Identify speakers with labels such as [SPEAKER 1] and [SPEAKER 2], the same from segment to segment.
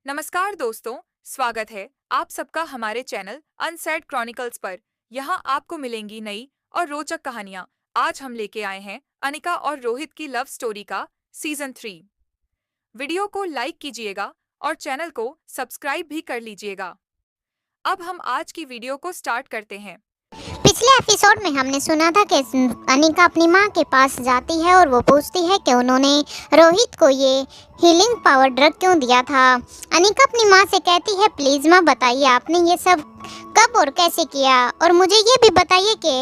[SPEAKER 1] नमस्कार दोस्तों, स्वागत है आप सबका हमारे चैनल अनसेड क्रॉनिकल्स पर। यहाँ आपको मिलेंगी नई और रोचक कहानियाँ। आज हम लेके आए हैं अनिका और रोहित की लव स्टोरी का सीजन 3। वीडियो को लाइक कीजिएगा और चैनल को सब्सक्राइब भी कर लीजिएगा। अब हम आज की वीडियो को स्टार्ट करते हैं।
[SPEAKER 2] पिछले एपिसोड में हमने सुना था कि अनिका अपनी माँ के पास जाती है और वो पूछती है कि उन्होंने रोहित को ये हीलिंग पावर ड्रग क्यों दिया था। अनिका अपनी माँ से कहती है, प्लीज़ माँ बताइए आपने ये सब कब और कैसे किया, और मुझे ये भी बताइए कि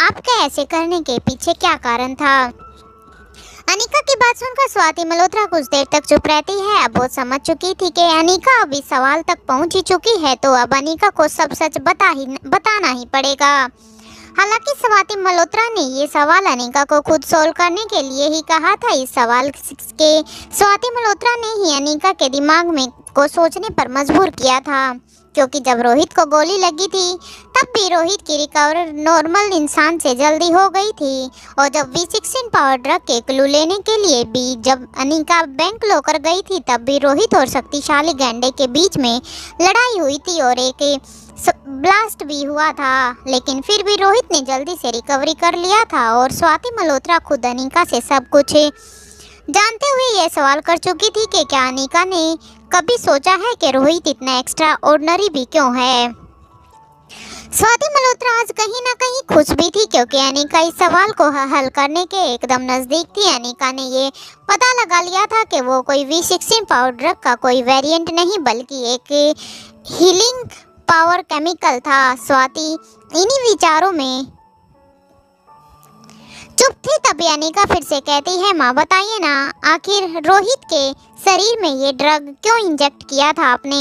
[SPEAKER 2] आपका ऐसे करने के पीछे क्या कारण था। अनिका की बात सुनकर स्वाति मल्होत्रा कुछ देर तक चुप रहती है। अब वो समझ चुकी थी कि अनिका अब इस सवाल तक पहुंच ही चुकी है, तो अब अनिका को सब सच बताना ही पड़ेगा। हालांकि स्वाति मल्होत्रा ने ये सवाल अनिका को खुद सॉल्व करने के लिए ही कहा था। इस सवाल के स्वाति मल्होत्रा ने ही अनिका के दिमाग में को सोचने पर मजबूर किया था, क्योंकि जब रोहित को गोली लगी थी तब भी रोहित की रिकवरी नॉर्मल इंसान से जल्दी हो गई थी, और जब V16 पावर ड्रग के क्लू लेने के लिए भी जब अनिका बैंक लॉकर गई थी तब भी रोहित और शक्तिशाली गैंडे के बीच में लड़ाई हुई थी और एक ब्लास्ट भी हुआ था, लेकिन फिर भी रोहित ने जल्दी से रिकवरी कर लिया था। और स्वाति मल्होत्रा खुद अनिका से सब कुछ जानते हुए यह सवाल कर चुकी थी कि क्या अनिका ने कभी सोचा है कि रोहित इतना एक्स्ट्रा ऑर्डिनरी भी क्यों है। स्वाति मल्होत्रा आज कहीं ना कहीं खुश भी थी, क्योंकि अनिका इस सवाल को हल करने के एकदम नज़दीक थी। अनिका ने ये पता लगा लिया था कि वो कोई V16 पावर ड्रग का कोई वेरिएंट नहीं बल्कि एक हीलिंग पावर केमिकल था। स्वाति इन्हीं विचारों में चुप थी, तभी अनिका फिर से कहती है, माँ बताइए ना, आखिर रोहित के शरीर में ये ड्रग क्यों इंजेक्ट किया था आपने।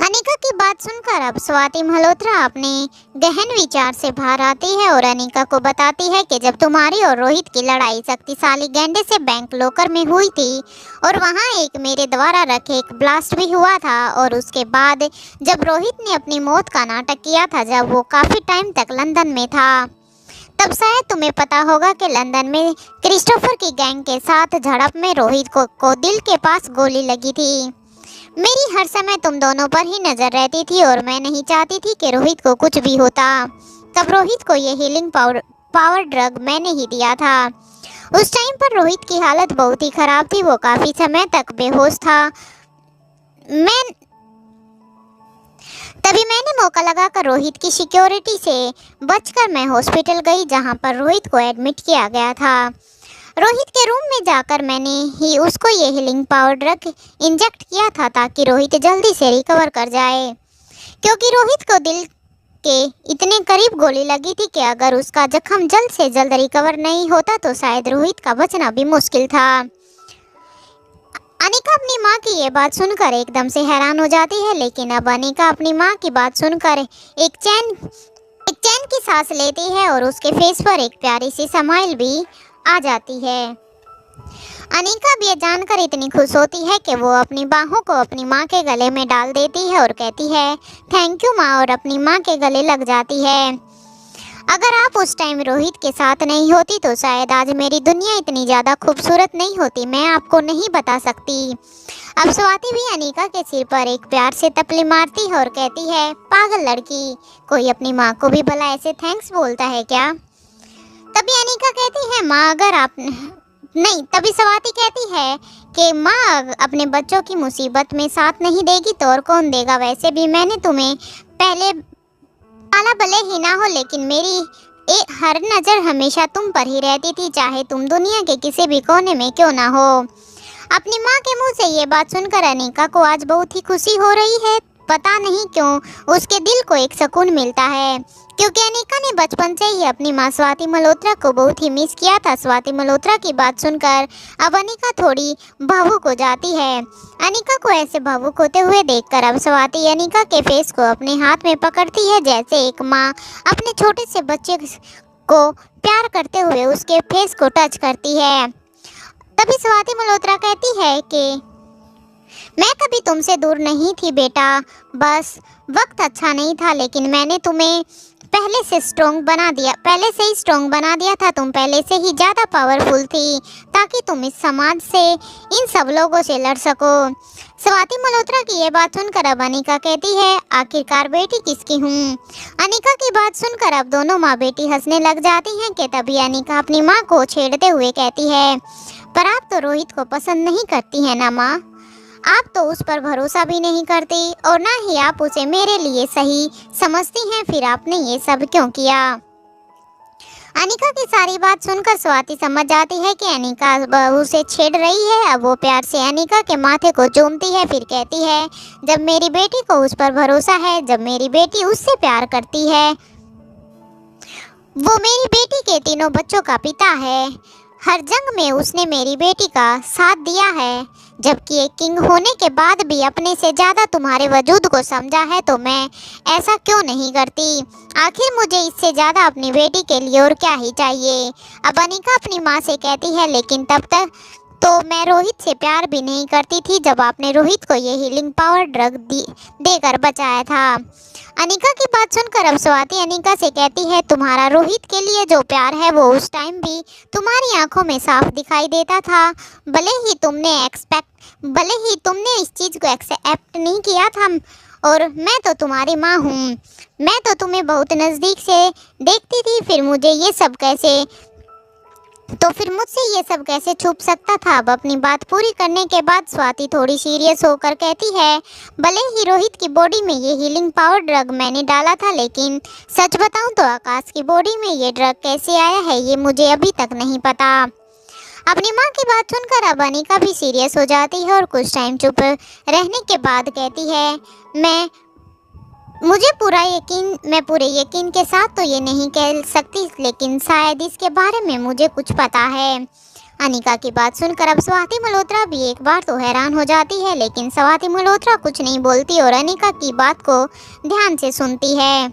[SPEAKER 2] अनिका की बात सुनकर अब स्वाति मल्होत्रा अपने गहन विचार से बाहर आती है और अनिका को बताती है कि जब तुम्हारी और रोहित की लड़ाई शक्तिशाली गैंडे से बैंक लॉकर में हुई थी और वहां एक मेरे द्वारा रखे एक ब्लास्ट भी हुआ था, और उसके बाद जब रोहित ने अपनी मौत का नाटक किया था जब वो काफ़ी टाइम तक लंदन में था, तब शायद तुम्हें पता होगा कि लंदन में क्रिस्टोफर की गैंग के साथ झड़प में रोहित को दिल के पास गोली लगी थी। मेरी हर समय तुम दोनों पर ही नज़र रहती थी और मैं नहीं चाहती थी कि रोहित को कुछ भी होता। तब रोहित को ये हीलिंग पावर ड्रग मैंने ही दिया था। उस टाइम पर रोहित की हालत बहुत ही ख़राब थी, वो काफ़ी समय तक बेहोश था। तभी मैंने मौका लगाकर रोहित की सिक्योरिटी से बचकर मैं हॉस्पिटल गई, जहां पर रोहित को एडमिट किया गया था। रोहित के रूम में जाकर मैंने ही उसको ये हीलिंग पावर ड्रग इंजेक्ट किया था ताकि रोहित जल्दी से रिकवर कर जाए, क्योंकि रोहित को दिल के इतने करीब गोली लगी थी कि अगर उसका जख्म जल्द से जल्द रिकवर नहीं होता तो शायद रोहित का बचना भी मुश्किल था। अनिका अपनी माँ की ये बात सुनकर एकदम से हैरान हो जाती है, लेकिन अब अनिका अपनी माँ की बात सुनकर एक चैन की सांस लेती है और उसके फेस पर एक प्यारी सी स्माइल भी आ जाती है। अनिका भी ये जानकर इतनी खुश होती है कि वो अपनी बाहों को अपनी माँ के गले में डाल देती है और कहती है, थैंक यू माँ, और अपनी माँ के गले लग जाती है। अगर आप उस टाइम रोहित के साथ नहीं होती तो शायद आज मेरी दुनिया इतनी ज़्यादा खूबसूरत नहीं होती, मैं आपको नहीं बता सकती। अब स्वाति भी अनिका के सिर पर एक प्यार से तपली मारती है और कहती है, पागल लड़की, कोई अपनी माँ को भी भला ऐसे थैंक्स बोलता है क्या। तभी अनिका कहती है, माँ अगर आप नहीं तभी स्वाति कहती है कि माँ अपने बच्चों की मुसीबत में साथ नहीं देगी तो और कौन देगा। वैसे भी मैंने तुम्हें पहले पाला, भले ही ना हो, लेकिन मेरी हर नज़र हमेशा तुम पर ही रहती थी, चाहे तुम दुनिया के किसी भी कोने में क्यों ना हो। अपनी माँ के मुंह से ये बात सुनकर अनिका को आज बहुत ही खुशी हो रही है। पता नहीं क्यों उसके दिल को एक सुकून मिलता है, क्योंकि अनिका ने बचपन से ही अपनी माँ स्वाति मल्होत्रा को बहुत ही मिस किया था। स्वाति मल्होत्रा की बात सुनकर अब अनिका थोड़ी भावुक हो जाती है। अनिका को ऐसे भावुक होते हुए देखकर अब स्वाति अनिका के फेस को अपने हाथ में पकड़ती है, जैसे एक माँ अपने छोटे से बच्चे को प्यार करते हुए उसके फेस को टच करती है। तभी स्वाति मल्होत्रा कहती है कि मैं कभी तुमसे दूर नहीं थी बेटा, बस वक्त अच्छा नहीं था, लेकिन मैंने तुम्हें पहले से ही स्ट्रोंग बना दिया था। तुम पहले से ही ज़्यादा पावरफुल थी ताकि तुम इस समाज से, इन सब लोगों से लड़ सको। स्वाति मल्होत्रा की ये बात सुनकर अब अनिका कहती है, आखिरकार बेटी किसकी हूँ। अनिका की बात सुनकर अब दोनों माँ बेटी हंसने लग जाती हैं कि तभी अनिका अपनी माँ को छेड़ते हुए कहती है, पर आप तो रोहित को पसंद नहीं करती हैं ना माँ। आप तो उस पर भरोसा भी नहीं करती और ना ही आप उसे मेरे लिए सही समझती हैं, फिर आपने ये सब क्यों किया। अनिका की सारी बात सुनकर स्वाति समझ जाती है कि अनिका बहू से छेड़ रही है। अब वो प्यार से अनिका के माथे को चूमती है, फिर कहती है, जब मेरी बेटी को उस पर भरोसा है, जब मेरी बेटी उससे प्यार करती है, वो मेरी बेटी के तीनों बच्चों का पिता है। हर जंग में उसने मेरी बेटी का साथ दिया है, जबकि एक किंग होने के बाद भी अपने से ज़्यादा तुम्हारे वजूद को समझा है, तो मैं ऐसा क्यों नहीं करती। आखिर मुझे इससे ज़्यादा अपनी बेटी के लिए और क्या ही चाहिए। अब अनिका अपनी माँ से कहती है, लेकिन तब तक तो मैं रोहित से प्यार भी नहीं करती थी जब आपने रोहित को ये हीलिंग पावर ड्रग देकर बचाया था। अनिका की बात सुनकर अब स्वाति अनिका से कहती है, तुम्हारा रोहित के लिए जो प्यार है वो उस टाइम भी तुम्हारी आंखों में साफ दिखाई देता था। भले ही तुमने इस चीज़ को एक्सेप्ट नहीं किया था, और मैं तो तुम्हारी माँ हूँ, मैं तो तुम्हें बहुत नज़दीक से देखती थी, फिर मुझसे ये सब कैसे छुप सकता था। अब अपनी बात पूरी करने के बाद स्वाति थोड़ी सीरियस होकर कहती है, भले ही रोहित की बॉडी में ये हीलिंग पावर ड्रग मैंने डाला था, लेकिन सच बताऊं तो आकाश की बॉडी में ये ड्रग कैसे आया है ये मुझे अभी तक नहीं पता। अपनी माँ की बात सुनकर अब अनिका भी सीरियस हो जाती है और कुछ टाइम चुप रहने के बाद कहती है, मैं पूरे यकीन के साथ तो ये नहीं कह सकती, लेकिन शायद इसके बारे में मुझे कुछ पता है। अनिका की बात सुनकर अब स्वाति मल्होत्रा भी एक बार तो हैरान हो जाती है, लेकिन स्वाति मल्होत्रा कुछ नहीं बोलती और अनिका की बात को ध्यान से सुनती है।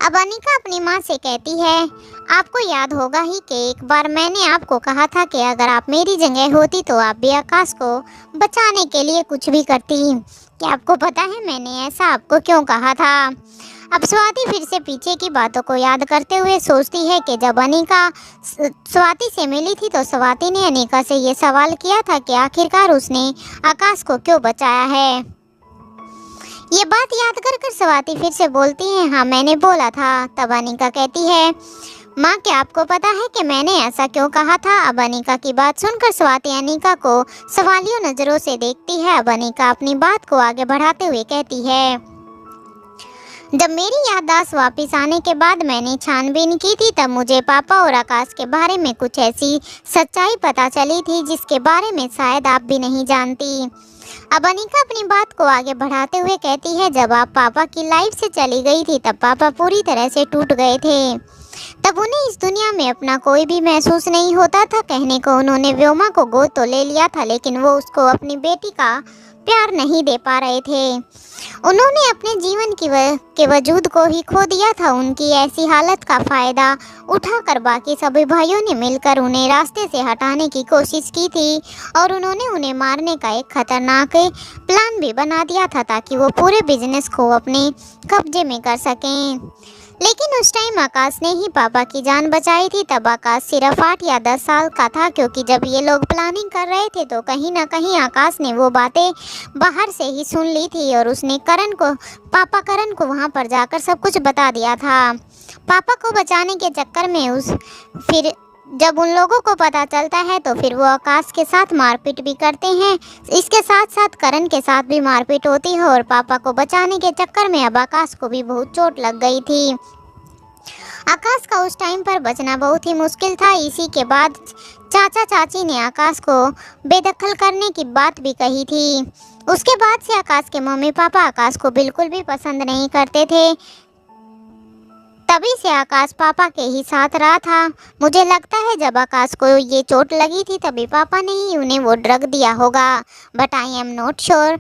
[SPEAKER 2] अब अनिका अपनी माँ से कहती है, आपको याद होगा ही कि एक बार मैंने आपको कहा था कि अगर आप मेरी जगह होती तो आप भी आकाश को बचाने के लिए कुछ भी करती। क्या आपको पता है मैंने ऐसा आपको क्यों कहा था। अब स्वाति फिर से पीछे की बातों को याद करते हुए सोचती है कि जब अनिका स्वाति से मिली थी तो स्वाति ने अनिका से ये सवाल किया था कि आखिरकार उसने आकाश को क्यों बचाया है। ये बात याद कर स्वाति फिर से बोलती है, हाँ मैंने बोला था। तब अनिका कहती है, माँ क्या आपको पता है कि मैंने ऐसा क्यों कहा था। अब अनिका की बात सुनकर स्वाति अनिका को सवालियों नज़रों से देखती है। अब अनिका अपनी बात को आगे बढ़ाते हुए कहती है, जब मेरी याददाश्त वापस आने के बाद मैंने छानबीन की थी, तब मुझे पापा और आकाश के बारे में कुछ ऐसी सच्चाई पता चली थी जिसके बारे में शायद आप भी नहीं जानती। अब अनिका अपनी बात को आगे बढ़ाते हुए कहती है, जब आप पापा की लाइफ से चली गई थी तब पापा पूरी तरह से टूट गए थे। तब उन्हें इस दुनिया में अपना कोई भी महसूस नहीं होता था। कहने को उन्होंने व्योमा को गोद तो ले लिया था, लेकिन वो उसको अपनी बेटी का प्यार नहीं दे पा रहे थे। उन्होंने अपने जीवन के वजूद को ही खो दिया था। उनकी ऐसी हालत का फ़ायदा उठाकर बाकी सभी भाइयों ने मिलकर उन्हें रास्ते से हटाने की कोशिश की थी और उन्होंने उन्हें मारने का एक खतरनाक प्लान भी बना दिया था ताकि वो पूरे बिजनेस को अपने कब्जे में कर सकें। लेकिन उस टाइम आकाश ने ही पापा की जान बचाई थी। तब आकाश सिर्फ 8 या 10 साल का था, क्योंकि जब ये लोग प्लानिंग कर रहे थे तो कहीं ना कहीं आकाश ने वो बातें बाहर से ही सुन ली थी और उसने पापा करण को वहाँ पर जाकर सब कुछ बता दिया था। पापा को बचाने के चक्कर में फिर जब उन लोगों को पता चलता है तो फिर वो आकाश के साथ मारपीट भी करते हैं। इसके साथ साथ करण के साथ भी मारपीट होती है और पापा को बचाने के चक्कर में अब आकाश को भी बहुत चोट लग गई थी। आकाश का उस टाइम पर बचना बहुत ही मुश्किल था। इसी के बाद चाचा चाची ने आकाश को बेदखल करने की बात भी कही थी। उसके बाद से आकाश के मम्मी पापा आकाश को बिल्कुल भी पसंद नहीं करते थे। तभी से आकाश पापा के ही साथ रहा था। मुझे लगता है जब आकाश को ये चोट लगी थी तभी पापा ने ही उन्हें वो ड्रग दिया होगा, but I am not sure.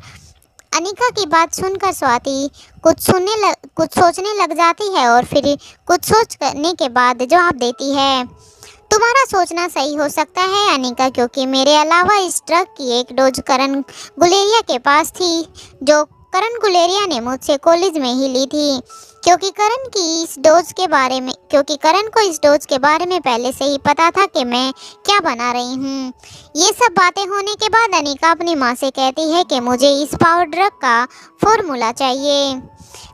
[SPEAKER 2] Anika की बात सुनकर स्वाति कुछ सोचने लग जाती है और फिर कुछ सोच करने के बाद जवाब देती है, तुम्हारा सोचना सही हो सकता है अनिका, क्योंकि मेरे अलावा इस ड्रग की एक डोज करण गुलेरिया के पास थी, जो करण गुलेरिया ने मुझसे कॉलेज में ही ली थी। क्योंकि करण को इस डोज के बारे में पहले से ही पता था कि मैं क्या बना रही हूँ। ये सब बातें होने के बाद अनिका अपनी माँ से कहती है कि मुझे इस पावर ड्रग का फॉर्मूला चाहिए।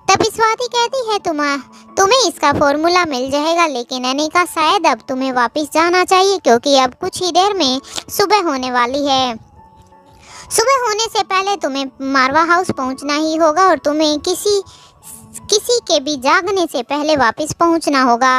[SPEAKER 2] तभी स्वाति कहती है तुम्हें इसका फॉर्मूला मिल जाएगा, लेकिन अनिका शायद अब तुम्हें वापस जाना चाहिए क्योंकि अब कुछ ही देर में सुबह होने वाली है। सुबह होने से पहले तुम्हें मारवा हाउस पहुंचना ही होगा और तुम्हें किसी के भी जागने से पहले वापस पहुंचना होगा।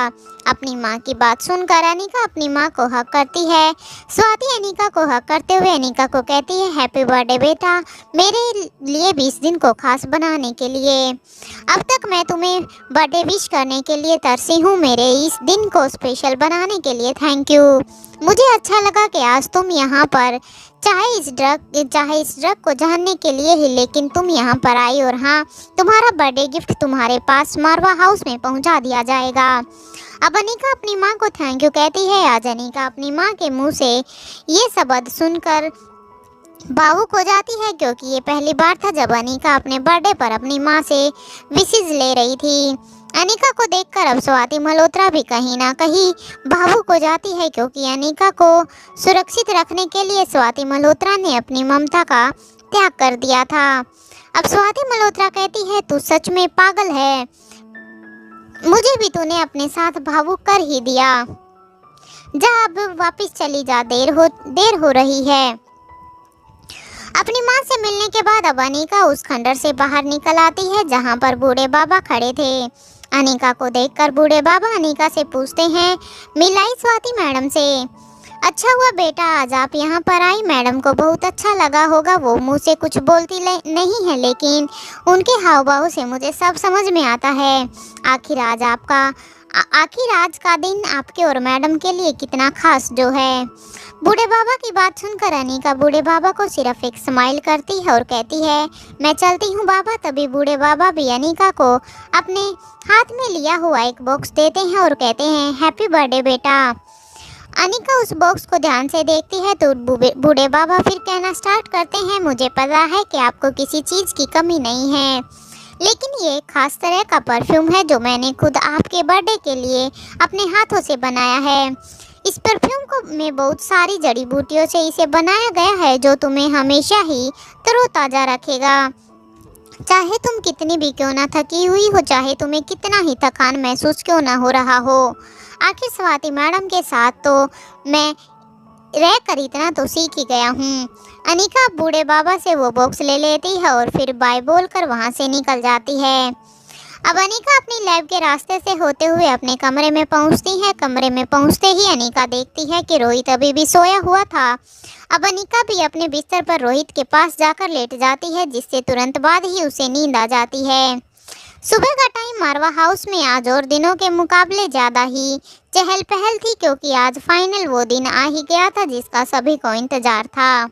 [SPEAKER 2] अपनी माँ की बात सुनकर अनिका अपनी माँ को हक करती है। स्वाति अनिका को हक करते हुए अनिका को कहती है, हैप्पी बर्थडे बेटा, मेरे लिए भी इस दिन को खास बनाने के लिए। अब तक मैं तुम्हें बर्थडे विश करने के लिए तरसी हूँ, मेरे इस दिन को स्पेशल बनाने के लिए थैंक यू। मुझे अच्छा लगा कि आज तुम यहाँ पर चाहे इस ड्रग को जानने के लिए ही, लेकिन तुम यहाँ पर आई और हाँ, तुम्हारा बर्थडे गिफ्ट तुम्हारे पास मारवा हाउस में पहुँचा दिया जाएगा। अब अनिका अपनी माँ को थैंक यू कहती है। आज अनिका अपनी माँ के मुंह से ये शब्द सुनकर भावुक हो जाती है क्योंकि ये पहली बार था जब अनिका अपने बर्थडे पर अपनी माँ से विशेस ले रही थी। अनिका को देखकर अब स्वाति मल्होत्रा भी कहीं ना कहीं भावुक हो जाती है क्योंकि अनिका को सुरक्षित रखने के लिए स्वाति मल्होत्रा ने अपनी ममता का त्याग कर दिया था। अब स्वाति मल्होत्रा कहती है, तू सच में पागल है, मुझे भी तूने अपने साथ भावुक कर ही दिया। जा अब वापस चली जा, देर हो रही है। अपनी माँ से मिलने के बाद अब अनिका उस खंडर से बाहर निकल आती है जहाँ पर बूढ़े बाबा खड़े थे। अनिका को देखकर बूढ़े बाबा अनिका से पूछते हैं, मिलाई स्वाति मैडम से? अच्छा हुआ बेटा आज आप यहाँ पर आई, मैडम को बहुत अच्छा लगा होगा। वो मुँह से कुछ बोलती नहीं है, लेकिन उनके हाव भाव से मुझे सब समझ में आता है। आखिर आज का दिन आपके और मैडम के लिए कितना खास जो है। बूढ़े बाबा की बात सुनकर अनिका बूढ़े बाबा को सिर्फ एक स्माइल करती है और कहती है, मैं चलती हूँ बाबा। तभी बूढ़े बाबा भी अनिका को अपने हाथ में लिया हुआ एक बॉक्स देते हैं और कहते हैं, हैप्पी बर्थडे बेटा। अनिका उस बॉक्स को ध्यान से देखती है तो बूढ़े बाबा फिर कहना स्टार्ट करते हैं, मुझे पता है कि आपको किसी चीज़ की कमी नहीं है, लेकिन ये एक खास तरह का परफ्यूम है जो मैंने खुद आपके बर्थडे के लिए अपने हाथों से बनाया है। इस परफ्यूम को में बहुत सारी जड़ी बूटियों से इसे बनाया गया है जो तुम्हें हमेशा ही तरोताज़ा रखेगा। चाहे तुम कितनी भी क्यों ना थकी हुई हो, चाहे तुम्हें कितना ही थकान महसूस क्यों ना हो रहा हो। आखिर स्वाति मैडम के साथ तो मैं रहकर इतना तो सीख ही गया हूँ। अनिका बूढ़े बाबा से वो बॉक्स ले लेती है और फिर बाय बोलकर वहाँ से निकल जाती है। अब अनिका अपनी लैब के रास्ते से होते हुए अपने कमरे में पहुँचती है। कमरे में पहुँचते ही अनिका देखती है कि रोहित अभी भी सोया हुआ था। अब अनिका भी अपने बिस्तर पर रोहित के पास जाकर लेट जाती है, जिससे तुरंत बाद ही उसे नींद आ जाती है। सुबह का टाइम मारवा हाउस में आज और दिनों के मुकाबले ज़्यादा ही चहल पहल थी क्योंकि आज फाइनल वो दिन आ ही गया था जिसका सभी को इंतजार था।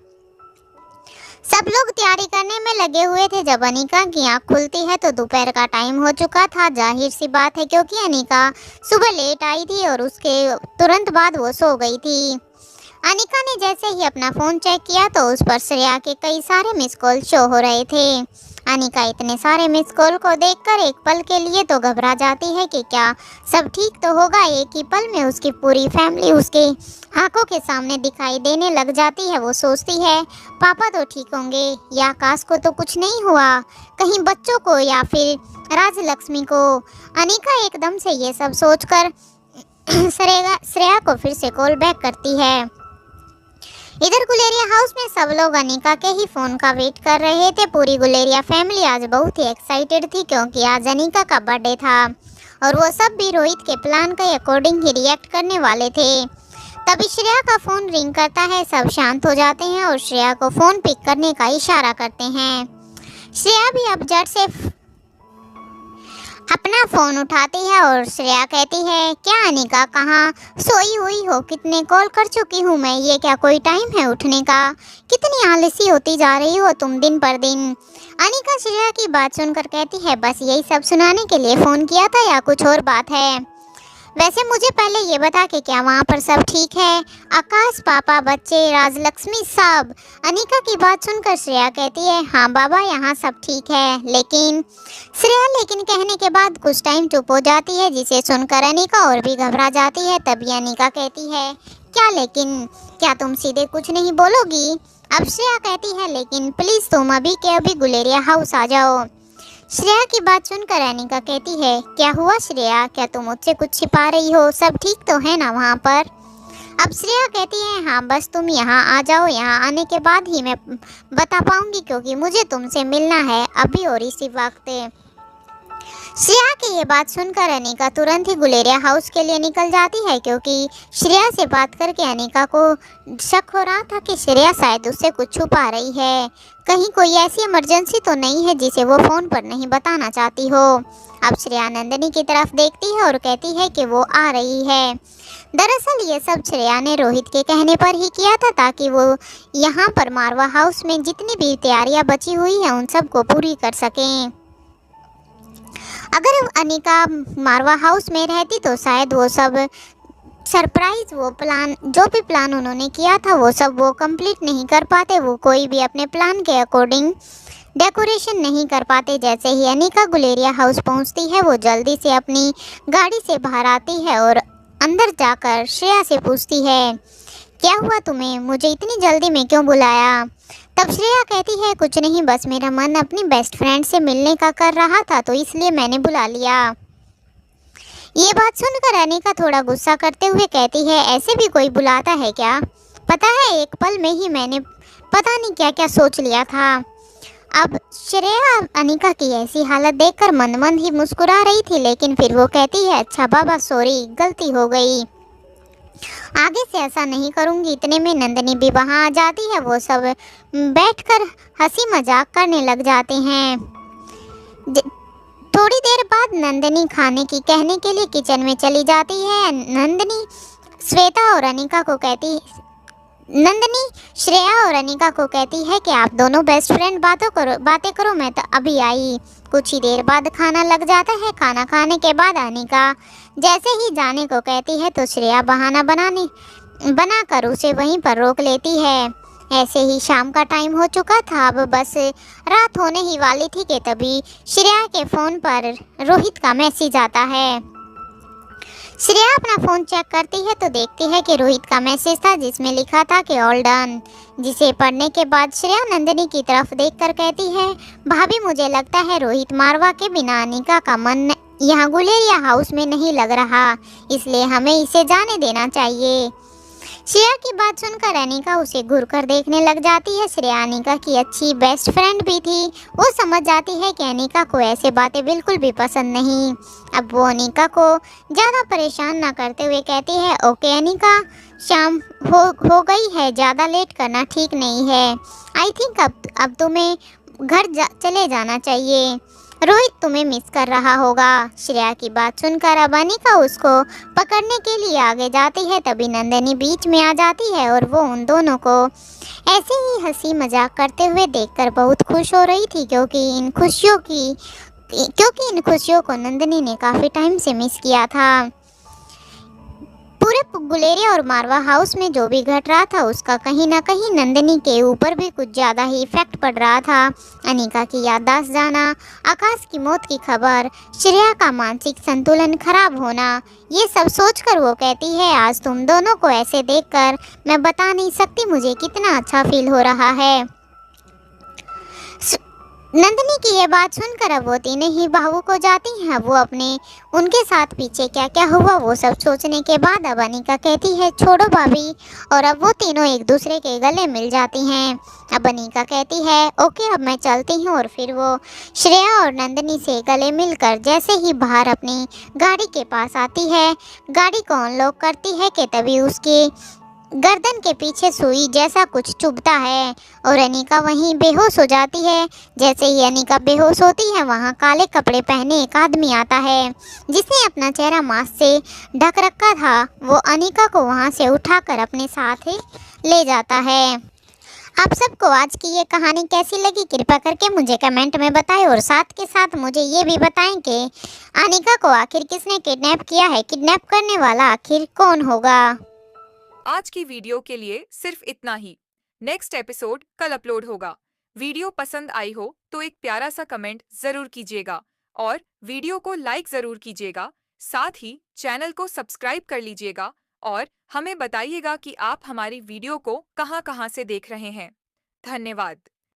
[SPEAKER 2] सब लोग तैयारी करने में लगे हुए थे। जब अनिका की आँख खुलती है तो दोपहर का टाइम हो चुका था। जाहिर सी बात है क्योंकि अनिका सुबह लेट आई थी और उसके तुरंत बाद वो सो गई थी। अनिका ने जैसे ही अपना फ़ोन चेक किया तो उस पर श्रेया के कई सारे मिस कॉल शो हो रहे थे। अनिका इतने सारे मिस कॉल को देखकर एक पल के लिए तो घबरा जाती है कि क्या सब ठीक तो होगा। एक ही पल में उसकी पूरी फैमिली उसके आंखों के सामने दिखाई देने लग जाती है। वो सोचती है पापा तो ठीक होंगे या आकाश को तो कुछ नहीं हुआ, कहीं बच्चों को या फिर राजलक्ष्मी को। अनिका एकदम से ये सब सोचकर श्रेया को फिर से कॉल बैक करती है। इधर गुलेरिया हाउस में सब लोग अनिका के ही फ़ोन का वेट कर रहे थे। पूरी गुलेरिया फैमिली आज बहुत ही एक्साइटेड थी क्योंकि आज अनिका का बर्थडे था और वो सब भी रोहित के प्लान के अकॉर्डिंग ही रिएक्ट करने वाले थे। तभी श्रेया का फ़ोन रिंग करता है। सब शांत हो जाते हैं और श्रेया को फ़ोन पिक करने का इशारा करते हैं। श्रेया भी अब झट से अपना फ़ोन उठाती है और श्रेया कहती है, क्या अनिका कहाँ सोई हुई हो? कितने कॉल कर चुकी हूँ मैं, ये क्या कोई टाइम है उठने का? कितनी आलसी होती जा रही हो तुम दिन पर दिन। अनिका श्रेया की बात सुनकर कहती है, बस यही सब सुनाने के लिए फ़ोन किया था या कुछ और बात है? वैसे मुझे पहले ये बता कि क्या वहाँ पर सब ठीक है? आकाश, पापा, बच्चे, राजलक्ष्मी सब। अनिका की बात सुनकर श्रेया कहती है, हाँ बाबा यहाँ सब ठीक है। लेकिन कहने के बाद कुछ टाइम चुप हो जाती है, जिसे सुनकर अनिका और भी घबरा जाती है। तभी अनिका कहती है, क्या लेकिन? क्या तुम सीधे कुछ नहीं बोलोगी? अब श्रेया कहती है, लेकिन प्लीज तुम अभी के अभी गुलेरिया हाउस आ जाओ। श्रेया की बात सुनकर अनिका कहती है, क्या हुआ श्रेया? क्या तुम मुझसे कुछ छिपा रही हो? सब ठीक तो है ना वहाँ पर? अब श्रेया कहती है, हाँ बस तुम यहाँ आ जाओ, यहाँ आने के बाद ही मैं बता पाऊंगी, क्योंकि मुझे तुमसे मिलना है अभी और इसी वक्त। श्रेया की ये बात सुनकर अनिका तुरंत ही गुलेरिया हाउस के लिए निकल जाती है, क्योंकि श्रेया से बात करके अनिका को शक हो रहा था कि श्रेया शायद उससे कुछ छुपा रही है। कहीं कोई ऐसी इमरजेंसी तो नहीं है जिसे वो फ़ोन पर नहीं बताना चाहती हो। अब श्रेया नंदिनी की तरफ देखती है और कहती है कि वो आ रही है। दरअसल ये सब श्रेया ने रोहित के कहने पर ही किया था, ताकि वो यहाँ पर मारवा हाउस में जितनी भी तैयारियाँ बची हुई हैं उन सबको पूरी कर सकें। अगर अनिका मारवा हाउस में रहती तो शायद वो सब सरप्राइज, वो प्लान, जो भी प्लान उन्होंने किया था वो सब वो कंप्लीट नहीं कर पाते। वो कोई भी अपने प्लान के अकॉर्डिंग डेकोरेशन नहीं कर पाते। जैसे ही अनिका गुलेरिया हाउस पहुंचती है, वो जल्दी से अपनी गाड़ी से बाहर आती है और अंदर जाकर श्रेया से पूछती है, क्या हुआ तुम्हें? मुझे इतनी जल्दी में क्यों बुलाया? तब श्रेया कहती है, कुछ नहीं, बस मेरा मन अपनी बेस्ट फ्रेंड से मिलने का कर रहा था तो इसलिए मैंने बुला लिया। ये बात सुनकर अनिका थोड़ा गुस्सा करते हुए कहती है, ऐसे भी कोई बुलाता है क्या? पता है एक पल में ही मैंने पता नहीं क्या क्या सोच लिया था। अब श्रेया अनिका की ऐसी हालत देखकर मन मन ही मुस्कुरा रही थी, लेकिन फिर वो कहती है, अच्छा बाबा सॉरी, गलती हो गई, आगे से ऐसा नहीं करूंगी। इतने में नंदिनी भी वहाँ आ जाती है। वो सब बैठकर हंसी मजाक करने लग जाते हैं। थोड़ी देर बाद नंदिनी खाने की कहने के लिए किचन में चली जाती है। नंदिनी श्रेया और अनिका को कहती है कि आप दोनों बेस्ट फ्रेंड बातें करो, मैं तो अभी आई। कुछ ही देर बाद खाना लग जाता है। खाना खाने के बाद अनिका जैसे ही जाने को कहती है तो श्रेया बहाना बनाकर उसे वहीं पर रोक लेती है। ऐसे ही शाम का टाइम हो चुका था। अब बस रात होने ही वाली थी कि तभी श्रेया के फ़ोन पर रोहित का मैसेज आता है। श्रेया अपना फ़ोन चेक करती है तो देखती है कि रोहित का मैसेज था जिसमें लिखा था कि ऑल डन। जिसे पढ़ने के बाद श्रेया नंदिनी की तरफ देखकर कहती है, भाभी मुझे लगता है रोहित मारवा के बिना अनिका का मन यहाँ गुलेरिया हाउस में नहीं लग रहा, इसलिए हमें इसे जाने देना चाहिए। श्रेया की बात सुनकर अनिका उसे घूरकर देखने लग जाती है। श्रेया अनिका की अच्छी बेस्ट फ्रेंड भी थी। वो समझ जाती है कि अनिका को ऐसे बातें बिल्कुल भी पसंद नहीं। अब वो अनिका को ज़्यादा परेशान ना करते हुए कहती है, ओके अनिका, शाम हो गई है, ज़्यादा लेट करना ठीक नहीं है। आई थिंक अब तुम्हें चले जाना चाहिए। रोहित तुम्हें मिस कर रहा होगा। श्रेया की बात सुनकर अब अनिका उसको पकड़ने के लिए आगे जाती है। तभी नंदिनी बीच में आ जाती है और वो उन दोनों को ऐसे ही हंसी मजाक करते हुए देखकर बहुत खुश हो रही थी, क्योंकि इन खुशियों को नंदिनी ने काफ़ी टाइम से मिस किया था। पूरे गुलेरिया और मारवा हाउस में जो भी घट रहा था उसका कहीं ना कहीं नंदिनी के ऊपर भी कुछ ज़्यादा ही इफेक्ट पड़ रहा था। अनिका की याददाश्त जाना, आकाश की मौत की खबर, श्रेया का मानसिक संतुलन खराब होना, ये सब सोचकर वो कहती है, आज तुम दोनों को ऐसे देखकर मैं बता नहीं सकती मुझे कितना अच्छा फील हो रहा है। नंदिनी की ये बात सुनकर अब वो तीनों ही भावुक हो जाती हैं। वो उनके साथ पीछे क्या क्या हुआ वो सब सोचने के बाद अब अनिका कहती है, छोड़ो भाभी, और अब वो तीनों एक दूसरे के गले मिल जाती हैं। अब अनिका कहती है, ओके अब मैं चलती हूँ। और फिर वो श्रेया और नंदिनी से गले मिलकर जैसे ही बाहर अपनी गाड़ी के पास आती है, गाड़ी को अनलॉक करती है कि तभी उसकी गर्दन के पीछे सुई जैसा कुछ चुभता है और अनिका वहीं बेहोश हो जाती है। जैसे ही अनिका बेहोश होती है, वहाँ काले कपड़े पहने एक आदमी आता है जिसने अपना चेहरा मास्क से ढक रखा था। वो अनिका को वहाँ से उठाकर अपने साथ ले जाता है। आप सबको आज की ये कहानी कैसी लगी कृपया करके मुझे कमेंट में बताएं और साथ के साथ मुझे ये भी बताएं कि अनिका को आखिर किसने किडनैप किया है, किडनैप करने वाला आखिर कौन होगा।
[SPEAKER 1] आज की वीडियो के लिए सिर्फ इतना ही। नेक्स्ट एपिसोड कल अपलोड होगा। वीडियो पसंद आई हो तो एक प्यारा सा कमेंट जरूर कीजिएगा और वीडियो को लाइक जरूर कीजिएगा। साथ ही चैनल को सब्सक्राइब कर लीजिएगा और हमें बताइएगा कि आप हमारी वीडियो को कहां-कहां से देख रहे हैं। धन्यवाद।